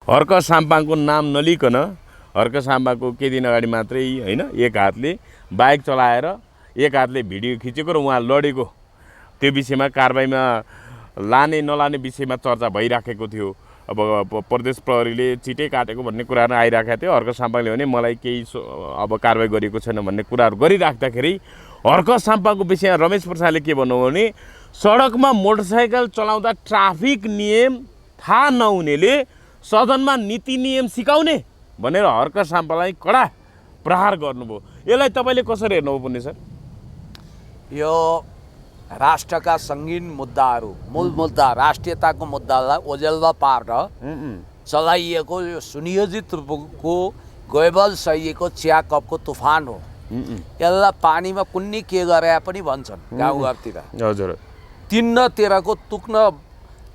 हर्क साम्पाङको नाम नलिकन हर्क साम्पाको केही दिन अगाडि मात्रै होइन एक हातले बाइक चलाएर एक हातले भिडियो खिचेको र उहाँ लडेको त्यो विषयमा कारबाहीमा लाने नलाने विषयमा चर्चा भइराखेको थियो। अब प्रदेश प्रहरीले चिटै काटेको भन्ने कुराहरू आइराखेको थियो। हर्क साम्पाङले भने मलाई केही अब कारबाही गरिएको छैन भन्ने कुराहरू गरिराख्दाखेरि हर्क साम्पाङको विषयमा रमेश प्रसादले के भन्नुभयो भने सडकमा मोटरसाइकल चलाउँदा ट्राफिक नियम थाहा नहुनेले सदनमा नीति नियम सिकाउने भनेर हर्क साम्पाङलाई कडा प्रहार गर्नुभयो। यसलाई तपाईँले कसरी हेर्नुभयो पुण्य सर? यो राष्ट्रका सङ्गीन मुद्दाहरू मूल मुद्दा राष्ट्रियताको मुद्दालाई ओझेलमा पारेर चलाइएको यो सुनियोजित रूपको गोएबल शैलीको चिया कपको तुफान हो। यसलाई पानीमा कुन्नी के गरे पनि भन्छन् गाउँघरतिर। हजुर, तिन्न तेह्रको तुक्न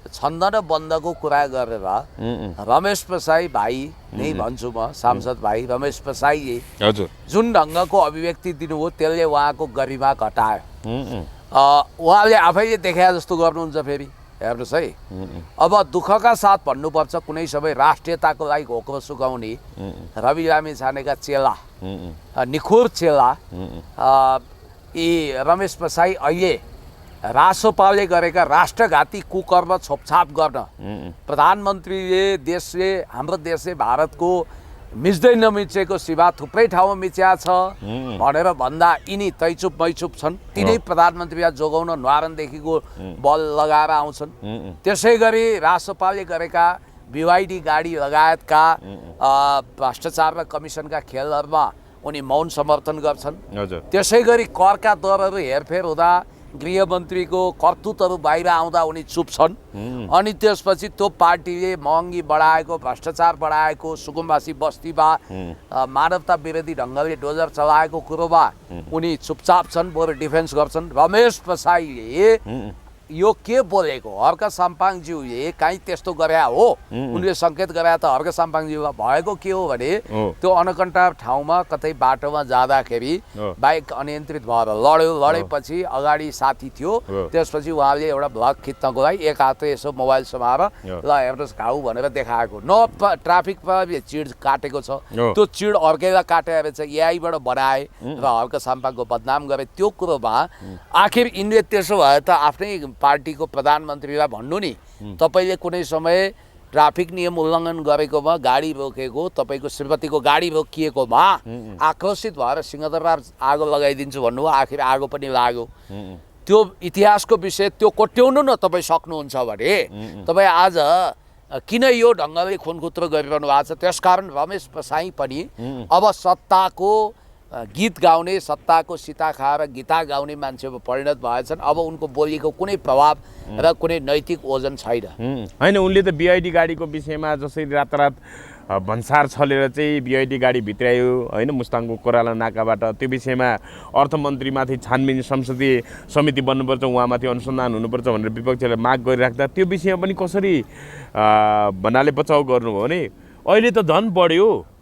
छन्द र बन्दको कुरा गरेर रमेश प्रसाई भाइ नै भन्छु म, सांसद भाइ रमेश प्रसाईले हजुर जुन ढङ्गको अभिव्यक्ति दिनुभयो त्यसले उहाँको गरिमा घटायो। उहाँले आफैले देखाए जस्तो गर्नुहुन्छ। फेरि हेर्नुहोस् है, अब दुःखका साथ भन्नुपर्छ कुनै समय राष्ट्रियताको लागि घोक्रो सुकाउने रवि लामिछानेका चेला, निखुर चेला यी रमेश प्रसाई अहिले रासोपाले गरेका राष्ट्रघाती कुकर्म छोपछाप गर्न प्रधानमन्त्रीले देशले हाम्रो देशले भारतको मिच्दै नमिचेको सीमा थुप्रै ठाउँमा मिच्या छ भनेर भन्दा यिनी तैचुप मैचुप छन्। तिनै प्रधानमन्त्रीलाई जोगाउन न्वारानदेखिको बल लगाएर आउँछन्। त्यसै गरी रासोपाले गरेका BYD गाडी लगायतका भ्रष्टाचार र कमिसनका खेलहरूमा उनी मौन समर्थन गर्छन्। त्यसै गरी करका दरहरू हेरफेर हुँदा गृहमन्त्रीको करतुतहरू बाहिर आउँदा उनी चुप छन्। अनि त्यसपछि त्यो पार्टीले महँगी बढाएको, भ्रष्टाचार बढाएको, सुकुम्बासी बस्तीमा मानवता विरोधी ढङ्गले डोजर चलाएको कुरोमा उनी चुपचाप छन्, बरु डिफेन्स गर्छन्। रमेश प्रसाईले यो के बोलेको? हर्क साम्पाङज्यूले काहीँ त्यस्तो गरे हो, उनले सङ्केत गरे त हर्क साम्पाङज्यूमा भएको के हो भने त्यो अनकन्टा ठाउँमा कतै बाटोमा जाँदाखेरि बाइक अनियन्त्रित भएर लड्यो। लडेपछि अगाडि साथी थियो, त्यसपछि उहाँले एउटा भ्लग खिच्नको लागि एक हातले यसो मोबाइल समाएर ल हेर्नुहोस् घाउ भनेर देखाएको। न ट्राफिक प्रहरीले चिड काटेको छ, त्यो चिड अर्कैलाई काटेर चाहिँ एआईबाट बनाए र हर्क साम्पाङको बदनाम गरे। त्यो कुरोमा आखिर यिनले त्यसो भए त आफ्नै पार्टीको प्रधानमन्त्रीलाई भन्नु नि, तपाईँले कुनै समय ट्राफिक नियम उल्लङ्घन गरेकोमा गाडी रोकेको, तपाईँको श्रीमतीको गाडी रोकिएकोमा आक्रोशित भएर सिंहदरबार आगो लगाइदिन्छु भन्नुभयो। आखिर आगो पनि लाग्यो। त्यो इतिहासको विषय त्यो कोट्याउनु न तपाईँ सक्नुहुन्छ भने तपाईँ आज किन यो ढङ्गले खुनखुत्रो गरिरहनु भएको छ? त्यसकारण रमेश प्रसाई पनि अब सत्ताको गीत गाउने, सत्ताको सीता खाएर गीता गाउने मान्छेमा परिणत भएछन्। अब उनको बोलीको कुनै प्रभाव र कुनै नैतिक ओजन छैन। होइन, उनले त BYD गाडीको विषयमा जसरी रातारात भन्सार छलेर चाहिँ BYD गाडी भित्रायो होइन मुस्ताङको कोराला नाकाबाट, त्यो विषयमा अर्थमन्त्रीमाथि छानबिन संसदीय समिति बन्नुपर्छ, उहाँमाथि अनुसन्धान हुनुपर्छ भनेर विपक्षले माग गरिराख्दा त्यो विषयमा पनि कसरी भन्नाले बचाउ गर्नुभयो भने अहिले त झन् बढ्यो,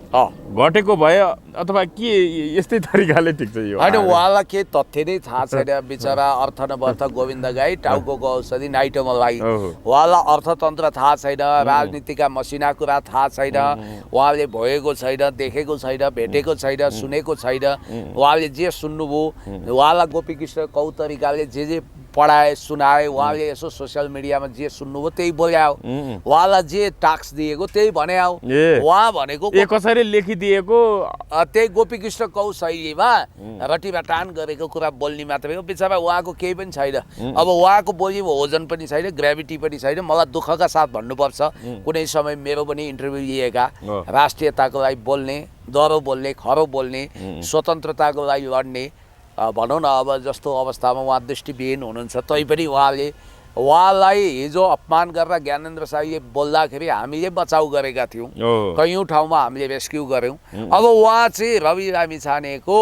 घटेको भयो अथवा के यस्तै तरिकाले ठिक छ यो? होइन, उहाँलाई केही तथ्य नै थाहा छैन। बिचरा अर्थ नभर्थ गोविन्द गाई टाउको औषधि नाइटोमा लागि उहाँलाई अर्थतन्त्र थाहा छैन, राजनीतिका मसिना कुरा थाहा छैन, उहाँले भएको छैन, देखेको छैन, भेटेको छैन, सुनेको छैन। उहाँले जे सुन्नुभयो, उहाँलाई गोपीकृष्ण कौतरिकाले जे पढाए सुनाए, उहाँले यसो सोसियल मिडियामा जे सुन्नुभयो त्यही बोल्यायो, उहाँलाई जे टास्क दिएको त्यही भन्यायो। उहाँ भनेको कसरी लेखिदिएको त्यही गोपीकृष्ण कौ शैलीमा रटिरटान गरेको कुरा बोल्ने मात्रै हो। बिचरा उहाँको केही पनि छैन। अब उहाँको बोलीमा ओजन पनि छैन, ग्राभिटी पनि छैन। मलाई दुःखका साथ भन्नुपर्छ, कुनै समय मेरो पनि इन्टरभ्यू लिएका राष्ट्रियताको लागि बोल्ने, डरो बोल्ने, खरो बोल्ने, स्वतन्त्रताको लागि लड्ने भनौँ न, अब जस्तो अवस्थामा उहाँ दृष्टिविहीन हुनुहुन्छ, तैपनि उहाँलाई हिजो अपमान गरेर ज्ञानेन्द्र साईले बोल्दाखेरि हामीले बचाउ गरेका थियौँ, कैयौँ ठाउँमा हामीले रेस्क्यु गऱ्यौँ। अब उहाँ चाहिँ रवि लामिछानेको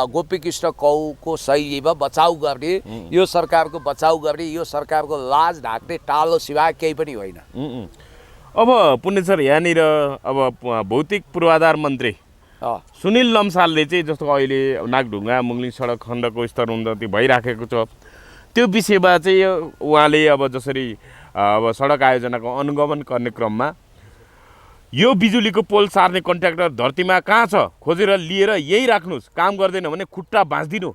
गोपीकृष्ण कौको शैलीमा बचाउ गर्ने, यो सरकारको बचाउ गर्ने, यो सरकारको लाज ढाक्ने टालो सिवाय केही पनि होइन। अब पुण्य सर, यहाँनिर अब भौतिक पूर्वाधार मन्त्री सुनिल लम्सालले चाहिँ जस्तो अहिले नागढुङ्गा मुङ्लिङ सडक खण्डको स्तर उन्नति भइराखेको छ, त्यो विषयमा चाहिँ उहाँले अब जसरी अब सडक आयोजनाको अनुगमन गर्ने क्रममा यो बिजुलीको पोल सार्ने कन्ट्र्याक्टर धरतीमा कहाँ छ खोजेर लिएर यही राख्नुहोस्, काम गर्दैन भने खुट्टा भाँच्दिनु,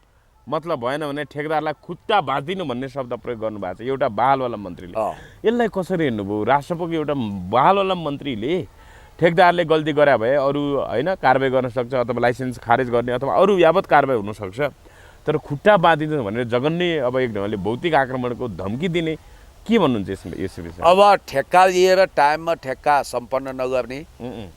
मतलब भएन भने ठेकेदारलाई खुट्टा भाँच्दिनु भन्ने शब्द प्रयोग गर्नुभएको छ एउटा बहालवाला मन्त्रीले। यसलाई कसरी हेर्नुभयो? राष्ट्रपतिको एउटा बहालवाला मन्त्रीले ठेकेदारले गल्ती गरे भए अरू होइन कारबाही गर्न सक्छ अथवा लाइसेन्स खारेज गर्ने अथवा अरू यावत कारबाही हुनसक्छ, तर खुट्टा बाँधिनु भनेर जघन्य अब एक ढङ्गले भौतिक आक्रमणको धम्की दिने के भन्नुहुन्छ यस विषयमा? अब ठेक्का लिएर टाइममा ठेक्का सम्पन्न नगर्ने,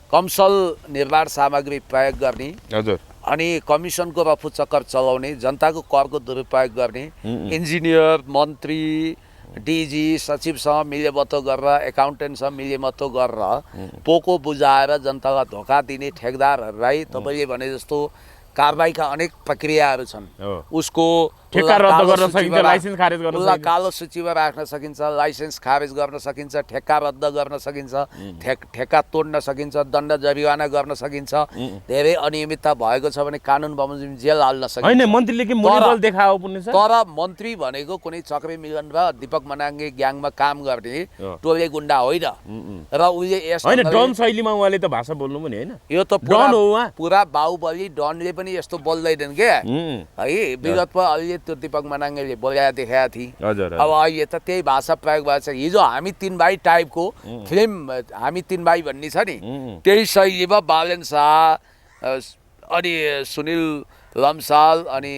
कमसल निर्माण सामग्री प्रयोग गर्ने, हजुर, अनि कमिसनको रफू चक्कर चलाउने, जनताको करको दुरुपयोग गर्ने, इन्जिनियर मन्त्री डिजी सचिवसँग मिलेमतो गरेर एकाउन्टेन्टसँग मिलेमतो गरेर पोको बुझाएर जनतालाई धोका दिने ठेकेदारहरूलाई तपाईँले भने जस्तो कारबाहीका अनेक प्रक्रियाहरू छन्। उसको ठेक्का रद्द गर्न सकिन्छ, लाइसेन्स खारेज गर्न सकिन्छ, कालो सूचीमा राख्न सकिन्छ, लाइसेन्स खारेज गर्न सकिन्छ, ठेक्का रद्द गर्न सकिन्छ, ठेक्का तोड्न सकिन्छ, दण्ड जरिवाना गर्न सकिन्छ। धेरै अनियमितता भएको छ भने कानुन बमोजिम जेल हाल्न सकिन्छ। हैन मन्त्रीले के मोनिबल देखाओ पुग्ने छ? तर मन्त्री भनेको कुनै चक्रे मिलन र दीपक मनाङ्गे ग्याङमा काम गर्ने टोले गुण्डा होइन र उले यस हैन डन शैलीमा उहाँले त भाषा बोल्नु पनि हैन, यो त डन हो उहाँ, पुरा बाहुबली डनले पनि यस्तो बोल्दैनन् के है। विगतमा अहिले त्यो दीपक मनाङ्गेले बोलाएर देखाएको थिए। अब अहिले त त्यही भाषा प्रयोग भएको छ। हिजो हामी तीन भाइ टाइपको फिल्म हामी तीन भाइ भन्ने छ नि, त्यही शैलीमा बालेन शाह अनि सुनिल लम्साल अनि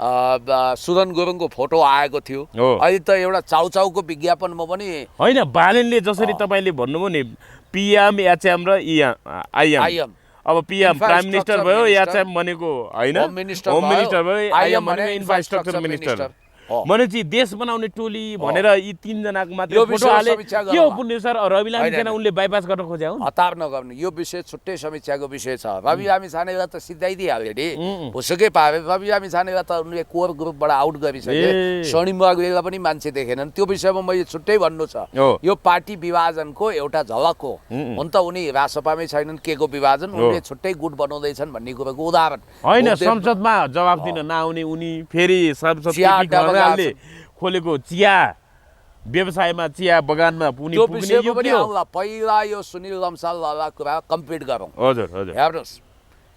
सुदन गुरुङको फोटो आएको थियो। अहिले त एउटा चाउचाउको विज्ञापनमा पनि होइन, बालेनले जसरी तपाईँले भन्नुभयो नि पिएम एचएम र आइएम, अब पिएम प्राइम मिनिस्टर भयो, एचएम भनेको होइन होम मिनिस्टर भयो, आइएम भनेको इन्फ्रास्ट्रक्चर मिनिस्टर भनेपछि देश बनाउने टोली भनेर यी तीनजनाको मात्र फोटो हाले के हो पुण्य सर? रवि लामिछाने उनले बाइपास गर्न खोजे हुन्, हतार नगर्नु। यो विषय छुट्टै समीक्षाको विषय छ। रवि लामिछानेलाई त सिधाइदिइहाल्यो नि, भुसुकै पाए। रवि लामिछानेलाई त उनले कोर ग्रुपबाट आउट गरिसके, सोनिम वाग्लेलाई पनि मान्छे देखेनन्। त्यो विषयमा मैले छुट्टै भन्नु छ। यो पार्टी विभाजनको एउटा झलक हो। हुन त उनी रासपामै छैनन्, के को विभाजन, उनले छुट्टै गुट बनाउँदैछन् भन्ने कुरोको उदाहरण होइन। संसदमा जवाफ दिन नआउने उनी फेरि खोलेको चिया व्यवसायमा चिया बगानमा पुग्ने यो के हो? पहिला यो सुनिल लम्सालवाला कुरा कम्प्लिट गरौँ। हजुर हजुर, हेर्नुहोस्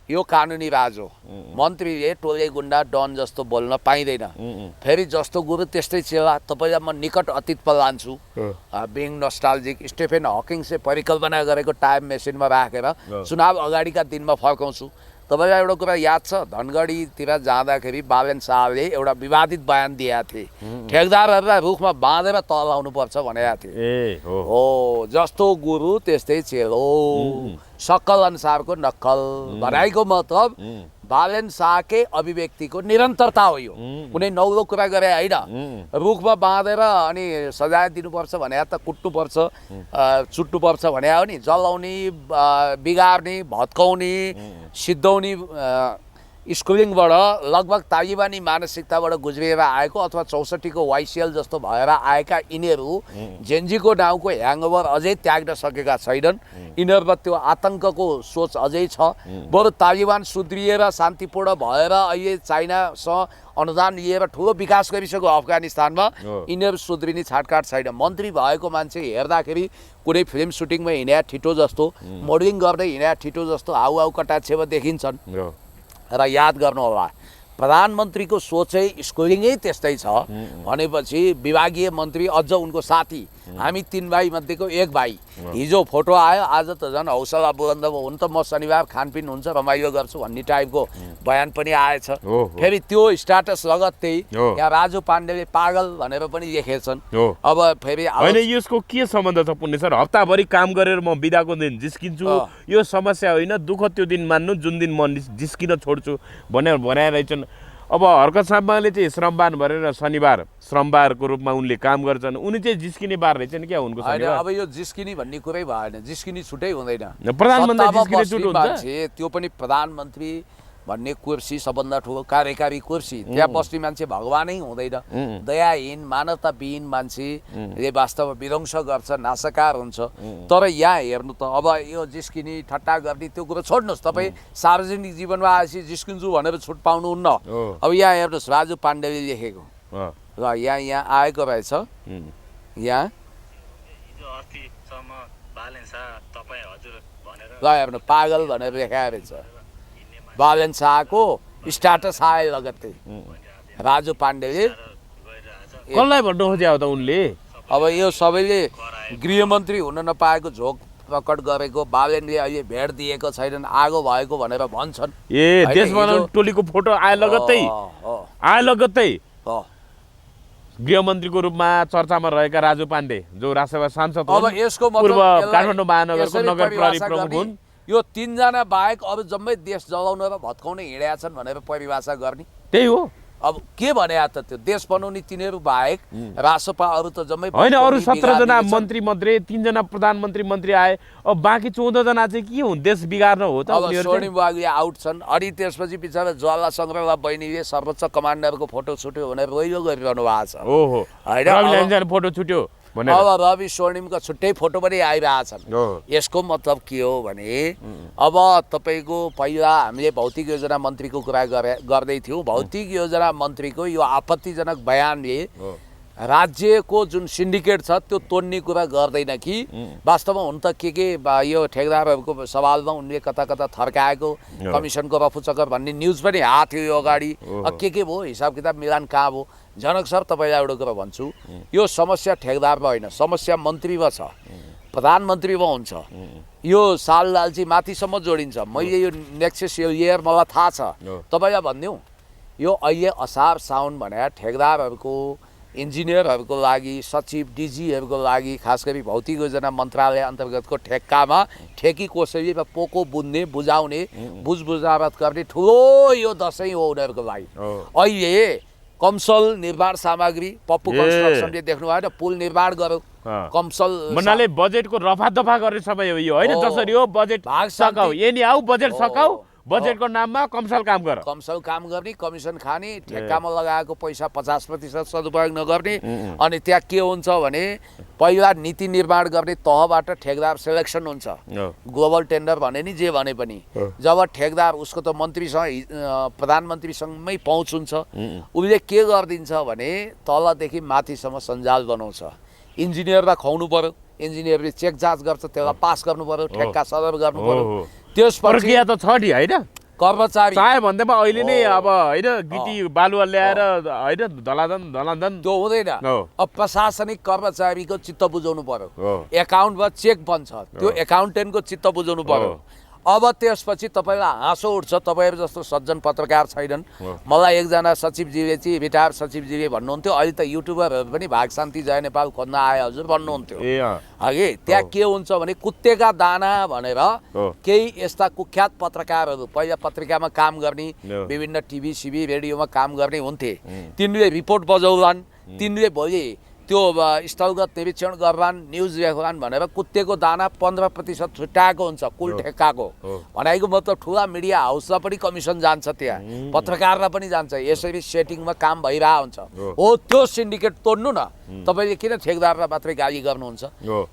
यो कानुनी राज हो। मन्त्रीले टोले गुण्डा डन जस्तो बोल्न पाइँदैन। फेरि जस्तो गुरु त्यस्तै चेला। तपाईँलाई म निकट अतीतमा लान्छु। बिङ नस्टाल्जिक स्टेफेन हकिङ्सले परिकल्पना गरेको टाइम मेसिनमा राखेर चुनाव अगाडिका दिनमा फर्काउँछु। तपाईँलाई एउटा कुरा याद छ, धनगढीतिर जाँदाखेरि बालेन शाहले एउटा विवादित बयान दिएका थिए, ठेकदारहरूलाई रुखमा बाँधेर तलाउनुपर्छ भनेका थिए। हो जस्तो गुरु त्यस्तै चेलो, सक्कल अनुसारको नक्कल भनाइको मतलब बालेन शाहकै अभिव्यक्तिको निरन्तरता हो। यो कुनै नौलो कुरा गरे होइन। रुखमा बाँधेर अनि सजाय दिनुपर्छ भने त कुट्नुपर्छ, चुट्नुपर्छ भने हो नि, जलाउने, बिगार्ने, भत्काउने, सिद्धौनी स्कुलिङबाट लगभग तालिबानी मानसिकताबाट गुज्रिएर आएको अथवा 64 को वाइसिएल जस्तो भएर आएका यिनीहरू जेन्जीको नाउँको ह्याङओभर अझै त्याग्न सकेका छैनन्। यिनीहरूमा त्यो आतङ्कको सोच अझै छ। बरु तालिबान सुध्रिएर शान्तिपूर्ण भएर अहिले चाइनासँग अनुदान लिएर ठुलो विकास गरिसक्यो अफगानिस्तानमा, यिनीहरू सुध्रिने छाटकाट छैन। मन्त्री भएको मान्छे हेर्दाखेरि कुनै फिल्म सुटिङमा हिँड्या ठिटो जस्तो, मोडलिङ गर्दै हिँड्या ठिटो जस्तो हाउ कटाक्षेमा देखिन्छन्। र याद गर्नु होला, प्रधानमन्त्रीको सोचै स्कुलिङै त्यस्तै छ भनेपछि विभागीय मन्त्री अझ उनको साथी, हामी तीन भाइ मध्येको एक भाइ, हिजो फोटो आयो, आज त झन् हौसला बुलन्द भयो। हुन त म शनिबार खानपिन हुन्छ रमाइलो गर्छु भन्ने टाइपको बयान पनि आएछ। फेरि त्यो स्ट्याटस लगत्तै यहाँ राजु पाण्डेले पागल भनेर पनि लेखेछन्। अब फेरि होइन यसको के सम्बन्ध छ पुण्य सर? हप्ताभरि काम गरेर म बिदाको दिन जिस्किन्छु, यो समस्या होइन, दुःख त्यो दिन मान्नु जुन दिन म जिस्किन छोड्छु भनेर भनाइरहेछन्। अब हर्कत साम्बाले चाहिँ श्रमबान भनेर शनिबार श्रमबारको रूपमा उनले काम गर्छन्, उनी चाहिँ जिस्किने बार रहेछन् क्या उनको शनिबार? अब यो जिस्किने भन्ने कुरै भएन, जिस्किने छुटै हुँदैन। प्रधानमन्त्री जिस्किने छुट हुन्छ? त्यो पनि प्रधानमन्त्री भन्ने कुर्सी सबभन्दा ठुलो कार्यकारी कुर्सी, त्यहाँ बस्ने मान्छे भगवानै हुँदैन। दयाहीन मानवताविहीन मान्छेले वास्तवमा विध्वंस गर्छ, नाशकार हुन्छ। तर यहाँ हेर्नु त, अब यो जिस्किने ठट्टा गर्ने त्यो कुरो छोड्नुहोस्, तपाईँ सार्वजनिक जीवनमा आएपछि जिस्किन्छु भनेर छुट पाउनुहुन्न। अब यहाँ हेर्नुहोस् राजु पाण्डेले लेखेको र यहाँ आएको रहेछ, यहाँ अस्तिसम्म बालेन शाह तपाईँ हजुर भनेर ल हेर्नु पागल भनेर लेखाएर छ बालेन शाहको स्टाटस आयो लगत्तै राजु पाण्डेले कसलाई भन्नु खोज्यो त उनले अब यो सबैले गृहमन्त्री हुन नपाएको झोक प्रकट गरेको बालेनले अहिले भेट दिएको छैनन् आगो भएको भनेर भन्छन् ए होइन, देश बनाउने हिजो- टोलीको फोटो आयो लगत्तै आयो लगत्तै गृहमन्त्रीको रूपमा चर्चामा रहेका राजु पाण्डे जो राष्ट्रसभा सांसद अब हुन्, यसको मतलब पूर्व यसलाई काठमाडौँ महानगरको यसरी नगर प्रहरी परिभाषा प्रमुख गर्ने, हुन् यो 3 जना बाहेक अरू जम्मै देश जलाउन र भत्काउन हिँडेका छन् भनेर परिभाषा गर्ने त्यही हो अब के भने त त्यो देश बनाउने तिनीहरू बाहेक रासपा अरू त जम्मै होइन अरू भत्काउने 17 जना बिगार्ने छन्। मन्त्री मध्ये 3 जना प्रधानमन्त्री मन्त्री आए अब बाँकी 14 जना चाहिँ के हुन् देश बिगार्न हो त अब उनीहरू चाहिँ? स्वर्णिम वाग्ले आउट छन् अनि त्यसपछि बिचरा ज्वाला सङ्ग्रहला बहिनीले सर्वोच्च कमान्डरको फोटो छुट्यो भनेर रोइलो गरिरहनु भएको छ ओहो होइन, रवि अब- लामिछाने फोटो छुट्यो भनेर अब रवि स्वर्णिमको छुट्टै फोटो पनि आइरहेछन् ओहो। यसको मतलब के हो भने अब तपाईँको पहिला हामीले भौतिक योजना मन्त्रीको कुरा गर्दै थियौँ भौतिक योजना मन्त्रीको यो आपत्तिजनक बयानले राज्यको जुन सिन्डिकेट छ त्यो तोड्ने कुरा गर्दैन कि वास्तवमा हुन त के यो ठेकेदारहरूको सवालमा उनले कता कता थर्काएको कमिसनको रफुचक्कर भन्ने न्युज पनि आएको थियो यो अगाडि के भयो हिसाब किताब मिलान कहाँ भयो जनक सर तपाईँलाई एउटा कुरा भन्छु यो समस्या ठेकेदारमा होइन समस्या मन्त्रीमा छ प्रधानमन्त्रीमा हुन्छ यो साल लालची माथिसम्म जोडिन्छ मैले यो नेक्स्ट इयर मलाई थाहा छ तपाईँलाई भनिदिउँ यो अहिले असार साउन भनेर ठेकेदारहरूको इन्जिनियरहरूको लागि सचिव डिजीहरूको लागि खास गरी भौतिक योजना मन्त्रालय अन्तर्गतको ठेक्कामा ठेकी कोसेलीमा पोको बुझ्ने बुझाउने बुझावट गर्ने ठुलो यो दसैँ हो उनीहरूको लागि अहिले कमसल निर्माण सामग्री पप्पू कन्स्ट्रक्सनले देख्नु भएन पुल निर्माण गर्यो कमसल भन्नाले बजेटको रफादफा गर्ने समय हो यो होइन जसरी हो बजेट भाग शान्ति- सकाऊ यही आऊ बजेट सकाऊ बजेटको नाममा कमसल काम गर कमसल काम गर्ने कमिसन खाने ठेक्कामा लगाएको पैसा 50% सदुपयोग नगर्ने अनि त्यहाँ के हुन्छ भने पहिला नीति निर्माण गर्ने तहबाट ठेकेदार सेलेक्सन हुन्छ ग्लोबल टेन्डर भने नि जे भने पनि जब ठेकेदार उसको त मन्त्रीसँग प्रधानमन्त्रीसँगमै पहुँच हुन्छ उसले के गरिदिन्छ भने तलदेखि माथिसम्म सञ्जाल बनाउँछ इन्जिनियरलाई खुवाउनु पर्यो इन्जिनियरले चेक जाँच गर्छ त्यसलाई पास गर्नु पर्यो ठेक्का सदर गर्नु पर्यो त्यसपछि प्रक्रिया त छ नि होइन कर्मचारी चाहे भन्दैमा अहिले नै अब होइन गिटी बालुवा ल्याएर होइन धलाधन त्यो हुँदैन हो। अब प्रशासनिक कर्मचारीको चित्त बुझाउनु पर्यो हो। एकाउन्टमा चेक बन्छ त्यो एकाउन्टेन्टको चित्त बुझाउनु पर्यो अब त्यसपछि तपाईँलाई हाँसो उठ्छ तपाईँहरू जस्तो सज्जन पत्रकार छैनन् मलाई एकजना सचिवजीले चाहिँ रिटायर सचिवजीले भन्नुहुन्थ्यो अहिले त युट्युबरहरू पनि भाग शान्ति जय नेपाल खोज्न आए हजुर भन्नुहुन्थ्यो ए हगि त्यहाँ के हुन्छ भने कुत्तेका दाना भनेर केही यस्ता कुख्यात पत्रकारहरू पहिला पत्रिकामा काम गर्ने विभिन्न टिभी सिभी रेडियोमा काम गर्ने हुन्थे तिनले रिपोर्ट बजाउलान् तिनले भोलि त्यो स्थलगत निरीक्षण गर्लान् न्युज लेख्लान् भनेर कुत्तेको दाना 15% छुट्याएको हुन्छ कुल ठेक्काको भनेको मतलब ठुला मिडिया हाउसलाई पनि कमिसन जान्छ त्यहाँ पत्रकारलाई पनि जान्छ यसरी सेटिङमा काम भइरहेको हुन्छ हो त्यो सिन्डिकेट तोड्नु न तपाईँले किन ठेकेदारलाई मात्रै गाली गर्नुहुन्छ